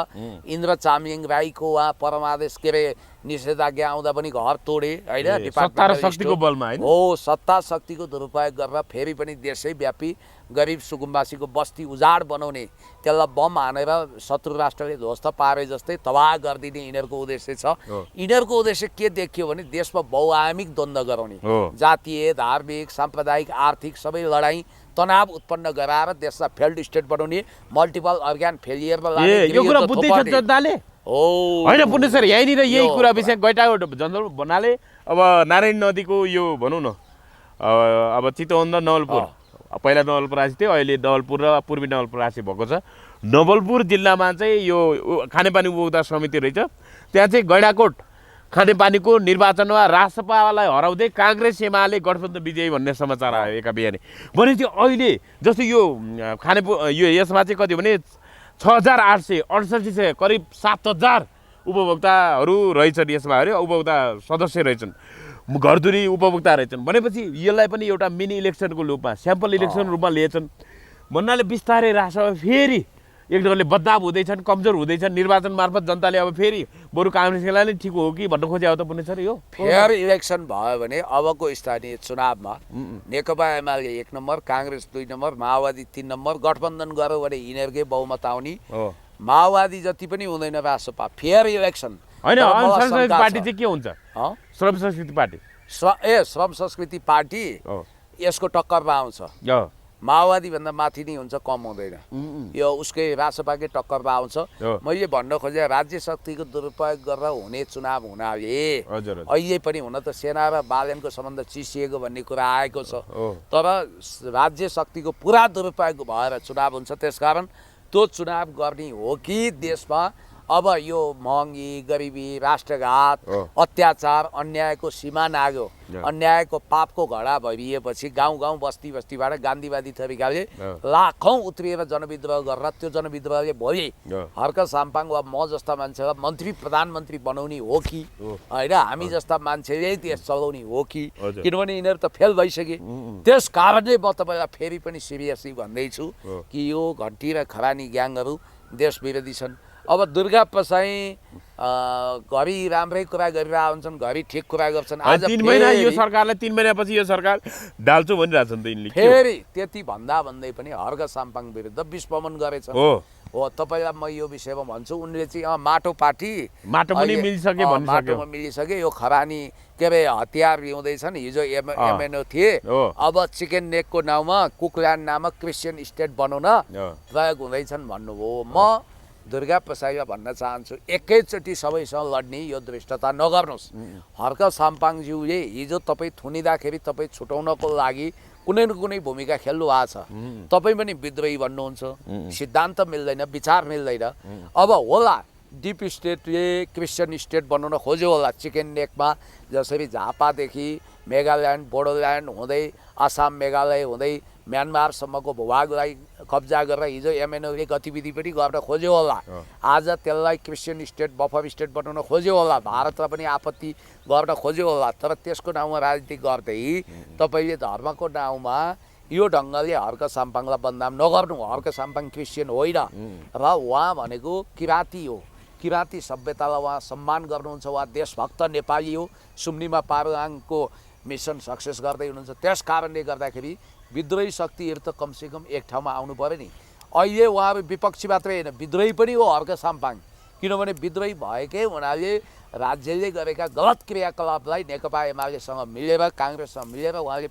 इन्द्र चामलिङ राईको वा परमादेश के अरे निषेधाज्ञा आउँदा पनि घर तोडे होइन, सत्ता र शक्तिको बलमा होइन? हो, सत्ता शक्तिको दुरुपयोग गरेर फेरि पनि देशैव्यापी गरिब सुकुम्बासीको बस्ती उजाड बनाउने, त्यसलाई बम हानेर शत्रु राष्ट्रले ध्वस्त पारे जस्तै तबाह गरिदिने यिनीहरूको उद्देश्य छ। यिनीहरूको उद्देश्य के देखियो भने देशमा बहुआयामिक द्वन्द्व गराउने, जातीय, धार्मिक, साम्प्रदायिक, आर्थिक सबै लडाइँ तनाव उत्पन्न गराएर देशलाई फेल्ड स्टेट बनाउने, मल्टिपल अर्ग्यान फेलियरमा यो कुरा बुद्धि छ जनताले होइन पुण्य सर। यहीँनिर यही कुरा विषय गैटाको जङ्गल भन्नाले अब नारायण नदीको यो भनौँ न अब चितवन र नवलपुर, पहिला नवलपरासी थियो, अहिले नवलपुर र पूर्वी नवलपरासी भएको छ। नवलपुर जिल्लामा चाहिँ यो खानेपानी उपभोक्ता समिति रहेछ, त्यहाँ चाहिँ गैँडाकोट खानेपानीको निर्वाचनमा रासपालाई हराउँदै काङ्ग्रेस एमाले गठबन्धन विजयी भन्ने समाचार आयो एका बिहानै। भनेपछि अहिले जस्तो यो यो यसमा चाहिँ कति भने 6,868 करिब 7,000 उपभोक्ताहरू रहेछन् यसमा अरे, उपभोक्ता सदस्य रहेछन्, घरधुरी उपभोक्ता रहेछन्। भनेपछि यसलाई पनि एउटा मिनी इलेक्सनको रूपमा, स्याम्पल इलेक्सन रूपमा लिएछन् भन्नाले बिस्तारै रासपा फेरि एक ढङ्गले बदनाम हुँदैछन्, कमजोर हुँदैछन्। निर्वाचन मार्फत जनताले अब फेरि बरु काङ्ग्रेसलाई नै ठिक हो कि भन्न खोजे हो त पुण्य सर? यो फेयर इलेक्सन भयो भने अबको स्थानीय चुनावमा नेकपा एमाले 1 नम्बर, काङ्ग्रेस 2 नम्बर, माओवादी 3 नम्बर, गठबन्धन गर्यो भने यिनीहरूकै बहुमत आउने। माओवादी जति पनि हुँदैन रासपा। फेयर इलेक्सन होइन। संस्कृति पार्टी चाहिँ के हुन्छ? श्रम संस्कृति पार्टी श्रम संस्कृति पार्टी यसको टक्करमा आउँछ। माओवादी भन्दा माथि नै हुन्छ, कम हुँदैन। यो उसकै रासपाकै टक्करमा आउँछ। मैले भन्न खोजेँ राज्य शक्तिको दुरुपयोग गरेर हुने चुनाव हुनाले अहिले पनि हुन त सेना र बालनको सम्बन्ध चिसिएको भन्ने कुरा आएको छ, तर राज्य शक्तिको पुरा दुरुपयोग भएर चुनाव हुन्छ। त्यसकारण त्यो चुनाव गर्ने हो कि देशमा अब यो महँगी, गरिबी, राष्ट्रघात, अत्याचार, अन्यायको सीमा नाग्यो, अन्यायको पापको घडा भरिएपछि गाउँ गाउँ बस्ती बस्तीबाट गान्धीवादी तरिकाले लाखौँ उत्रिएर जनविद्रोह गरेर त्यो जनविद्रोहले भोलि हर्क साम्पाङ वा म जस्ता मान्छेलाई मन्त्री प्रधानमन्त्री बनाउने हो कि होइन, हामी जस्ता मान्छेले देश चलाउने हो कि, किनभने यिनीहरू त फेल भइसके। त्यस कारणले म तपाईँलाई फेरि पनि सिरियसली भन्दैछु कि यो घन्टी र खरानी ग्याङहरू देश विरोधी छन्। अब दुर्गा प्रसाई घरि राम्रै कुरा गरिरहेको हुन्छन्, घरि ठिक कुरा गर्छन्। आज 3 महिना यो सरकारलाई 3 महिनापछि यो सरकार डाल्छु भनिरहेछन् त यिनले। फेरि त्यति भन्दा भन्दै पनि हर्क साम्पाङ विरुद्ध विस्फोमन गरेछ। हो तपाईँलाई म यो विषयमा भन्छु, उनले चाहिँ माटो पार्टी, माटो पनि मिलिसके भनिसक्यो, माटोमा मिलिसके। यो खरानी के अरे हतियार ल्याउँदैछन्, हिजो एमएनओ थिए, अब चिकन नेकको नाउँमा कुकल्यान्ड नामक क्रिस्चियन स्टेट बनाउन प्रयोग हुँदैछन् भन्नुभयो। म दुर्गा प्रसाईलाई भन्न चाहन्छु, एकैचोटि सबैसँग लड्ने यो दृष्टता नगर्नुहोस्। हर्क साम्पाङज्यूले हिजो तपाईँ थुनिँदाखेरि तपाईँ छुटाउनको लागि कुनै न कुनै भूमिका खेल्नु भएको छ। तपाईँ पनि विद्रोही भन्नुहुन्छ, सिद्धान्त मिल्दैन, विचार मिल्दैन। अब होला डिप स्टेटले क्रिस्चियन स्टेट बनाउन खोज्यो होला चिकन नेकमा, जसरी झापादेखि मेघाल्यान्ड, बोडोल्यान्ड हुँदै आसाम, मेघालय हुँदै म्यानमारसम्मको भूभागलाई कब्जा गरेर हिजो एमएनओले गतिविधि पनि गर्न खोज्यो होला। आज त्यसलाई क्रिस्चियन स्टेट, बफर स्टेट बनाउन खोज्यो होला, भारतलाई पनि आपत्ति गर्न खोज्यो होला। तर त्यसको नाउँमा राजनीति गर्दै तपाईँले धर्मको नाउँमा यो ढङ्गले हर्क साम्पाङलाई बदनाम नगर्नु। हर्क साम्पाङ क्रिस्चियन होइन र उहाँ भनेको किराँती हो, किराँती सभ्यतालाई उहाँ सम्मान गर्नुहुन्छ, उहाँ देशभक्त नेपाली हो, सुम्निमा पारुआङको मिसन सक्सेस गर्दै हुनुहुन्छ। त्यस कारणले गर्दाखेरि विद्रोही शक्तिहरू त कमसेकम एक ठाउँमा आउनु पऱ्यो नि। अहिले उहाँहरू विपक्षी मात्रै होइन, विद्रोही पनि हो हर्क साम्पाङ, किनभने विद्रोही भएकै हुनाले राज्यले गरेका गलत क्रियाकलापलाई नेकपा एमालेसँग मिलेर, काङ्ग्रेससँग मिलेर उहाँले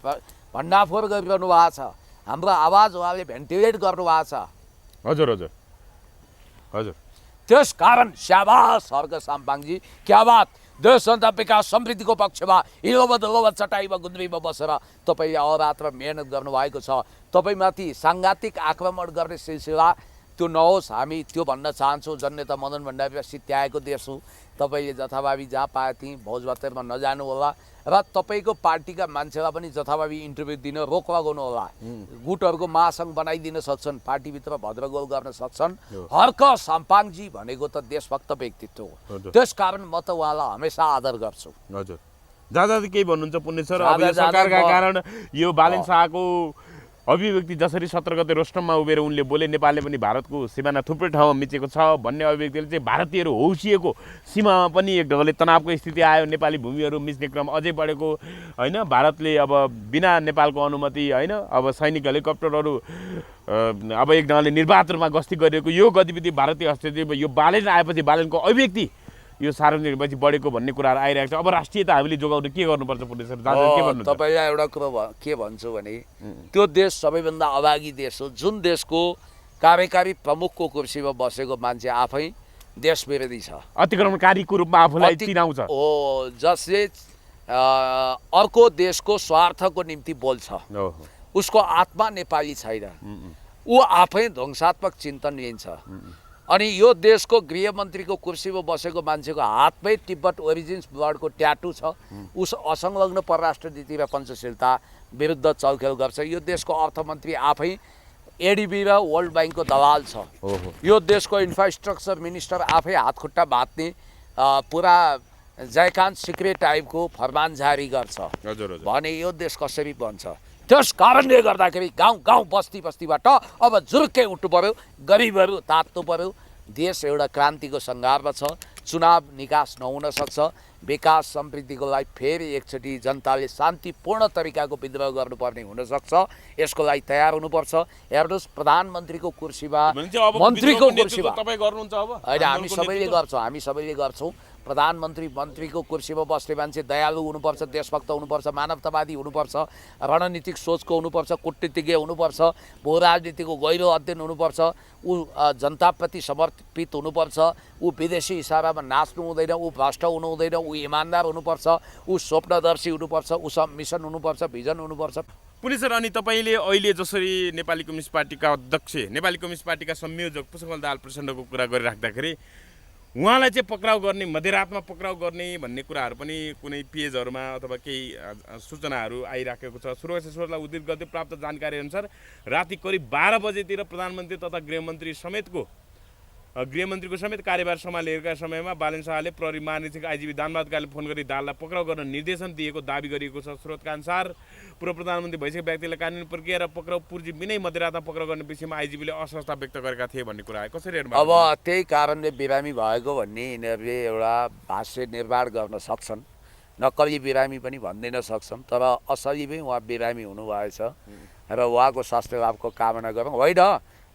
भण्डाफोर गरिरहनु भएको छ। हाम्रो आवाज उहाँले भेन्टिलेट गर्नुभएको छ। हजुर हजुर हजुर। त्यस कारण स्याबास हर्क साम्पाङजी, क्या बात। देश जनता विकास समृद्धिको पक्षमा हिलोबद चटाइमा गुन्द्रीमा बसेर तपाईँले अहोरात्र मेहनत गर्नुभएको छ। तपाईँमाथि साङ्घातिक आक्रमण गर्ने सिलसिला त्यो नहोस्, हामी त्यो भन्न चाहन्छौँ। जननेता मदन भण्डारीलाई सित्याएको देश हो, तपाईँले जथाभावी जहाँ पाए थिएँ भोज भत्तेरमा नजानु होला र तपाईँको पार्टीका मान्छेलाई पनि जथाभावी इन्टरभ्यू दिन रोक लगाउनु होला। गुटहरूको महासङ्घ बनाइदिन सक्छन्, पार्टीभित्र भद्रगोल गर्न सक्छन्। हर्क साम्पाङजी भनेको त देशभक्त व्यक्तित्व हो, त्यसकारण म त उहाँलाई हमेसा आदर गर्छु। हजुर दादा केही भन्नुहुन्छ पुण्य सर? अब यो सरकारका कारण यो बालेन शाहको अभिव्यक्ति जसरी 17 गते रोस्टममा उभिएर उनले बोले नेपालले पनि भारतको सिमाना थुप्रै ठाउँमा मिचेको छ भन्ने अभिव्यक्तिले चाहिँ भारतीयहरू हौसिएको सीमामा पनि एक ढङ्गले तनावको स्थिति आयो। नेपाली भूमिहरू मिच्ने क्रम अझै बढेको होइन। भारतले अब बिना नेपालको अनुमति होइन अब सैनिक हेलिकप्टरहरू अब एक ढङ्गले निर्वाध रूपमा गस्ती गरिएको यो गतिविधि भारतीय हस्तक्षेप यो बालेन आएपछि बालेनको अभिव्यक्ति यो सार्वजनिक पछि बढेको भन्ने कुराहरू आइरहेको छ। अब राष्ट्रियता हामीले जोगाउन के गर्नुपर्छ पुण्य सर? के भन्नु? तपाईँलाई एउटा कुरो के भन्छु भने त्यो देश सबैभन्दा अभागी देश हो जुन देशको कार्यकारी प्रमुखको कुर्सीमा बसेको मान्छे आफै देश विरोधी छ, अतिक्रमणकारीको रूपमा आफूलाई चिनाउँछ हो, जसले अर्को देशको स्वार्थको निम्ति बोल्छ। उसको आत्मा नेपाली छैन, ऊ आफै ध्वंसात्मक चिन्तन लिन्छ। अनि यो देशको गृहमन्त्रीको कुर्सीमा बसेको मान्छेको हातमै तिब्बत ओरिजिन्स ब्लडको ट्याटु छ। उस असंलग्न परराष्ट्र नीति र पञ्चशीलता विरुद्ध चलखेल गर्छ। यो देशको अर्थमन्त्री आफै एडिबी र वर्ल्ड ब्याङ्कको दलाल छ। यो देशको इन्फ्रास्ट्रक्चर मिनिस्टर आफै हातखुट्टा भाँच्ने पुरा जयकान्त सिक्रे टाइपको फरमान जारी गर्छ भने यो देश कसरी बन्छ? त्यस कारणले गर्दाखेरि गाउँ गाउँ बस्ती बस्तीबाट अब जुर्कै उठ्नु पर्यो, गरिबहरू तात्नु पर्यो। देश एउटा क्रान्तिको सङ्घारमा छ, चुनाव निकास नहुन सक्छ। विकास समृद्धिको लागि फेरि एकचोटि जनताले शान्तिपूर्ण तरिकाको विद्रोह गर्नुपर्ने हुनसक्छ। यसको लागि तयार हुनुपर्छ। हेर्नुहोस्, प्रधानमन्त्रीको कुर्सीमा मन्त्रीको कुर्सीमा होइन, हामी सबैले गर्छौँ। प्रधानमन्त्री मन्त्रीको कुर्सीमा बस्ने मान्छे दयालु हुनुपर्छ, देशभक्त हुनुपर्छ, मानवतावादी हुनुपर्छ, रणनीतिक सोचको हुनुपर्छ, कूटनीतिज्ञ हुनुपर्छ, भू राजनीतिको गहिरो अध्ययन हुनुपर्छ, ऊ जनताप्रति समर्पित हुनुपर्छ, ऊ विदेशी इसारामा नाच्नु हुँदैन, ऊ भ्रष्ट हुनु हुँदैन, ऊ इमान्दार हुनुपर्छ, ऊ स्वप्नदर्शी हुनुपर्छ, उसँग मिसन हुनुपर्छ, भिजन हुनुपर्छ। पुलिस सर, अनि तपाईँले अहिले जसरी नेपाली कम्युनिस्ट पार्टीका अध्यक्ष, नेपाली कम्युनिस्ट पार्टीका संयोजक पुष्पकमल दाहाल प्रचण्डको कुरा गरिराख्दाखेरि उहाँलाई चाहिँ पक्राउ गर्ने, मध्यरातमा पक्राउ गर्ने भन्ने कुराहरू पनि कुनै पेजहरूमा अथवा केही सूचनाहरू आइराखेको छ। सुरक्षा सूत्रलाई उद्धृत गर्दै प्राप्त जानकारी अनुसार राति करिब 12 बजेतिर प्रधानमन्त्री तथा गृहमन्त्रीको समेत कार्यभार सम्हालेका समयमा बालेन शाहले प्रहरी महानिरीक्षक आइजिपी दानबहादुर काले फोन गरी दाहाललाई पक्राउ गर्न निर्देशन दिएको दाबी गरिएको छ। स्रोतका अनुसार पूर्व प्रधानमन्त्री भइसकेको व्यक्तिलाई कानुनी प्रक्रिया र पक्राउ पूर्जी बिनै मध्यरातमा पक्राउ गर्ने विषयमा आइजिपीले असहजता व्यक्त गरेका थिए भन्ने कुरा आयो। कसरी हेर्नु? अब त्यही कारणले बिरामी भएको भन्ने यिनीहरूले एउटा भाष्य निर्माण गर्न सक्छन्, नक्कली बिरामी पनि भनिदिन सक्छन्, तर असलीमै उहाँ बिरामी हुनुभएछ र उहाँको स्वास्थ्य लाभको कामना गरौँ। होइन,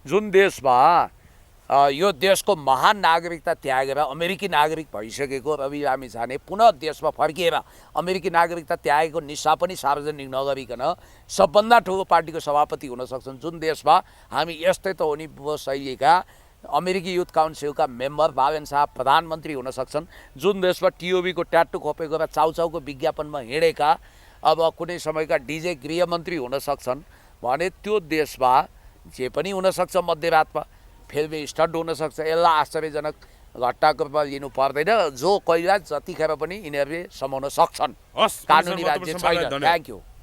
जुन देशमा यो देशको महान नागरिकता त्यागेर अमेरिकी नागरिक भइसकेको रवि लामिछाने पुनः देशमा फर्किएर अमेरिकी नागरिकता त्यागेको निस्सा पनि सार्वजनिक नगरिकन सबभन्दा ठुलो पार्टीको सभापति हुन सक्छन्। जुन देशमा हामी यस्तै त हो नि शैलीका अमेरिकी युथ काउन्सिलका मेम्बर बालेन शाह प्रधानमन्त्री हुन सक्छन्। जुन देशमा टिओबीको ट्याटु खोपेको र चाउचाउको विज्ञापनमा हिँडेका अब कुनै समयका डिजे गृहमन्त्री हुन सक्छन् भने त्यो देशमा जे पनि हुनसक्छ। मध्यरातमा फिल्मी स्टन्ट हुनसक्छ। यसलाई आश्चर्यजनक घटनाको रूपमा लिनु पर्दैन। जो कहिलेला जतिखेर पनि यिनीहरूले समाउन सक्छन्। कानुनी राज्य छैन। Thank you.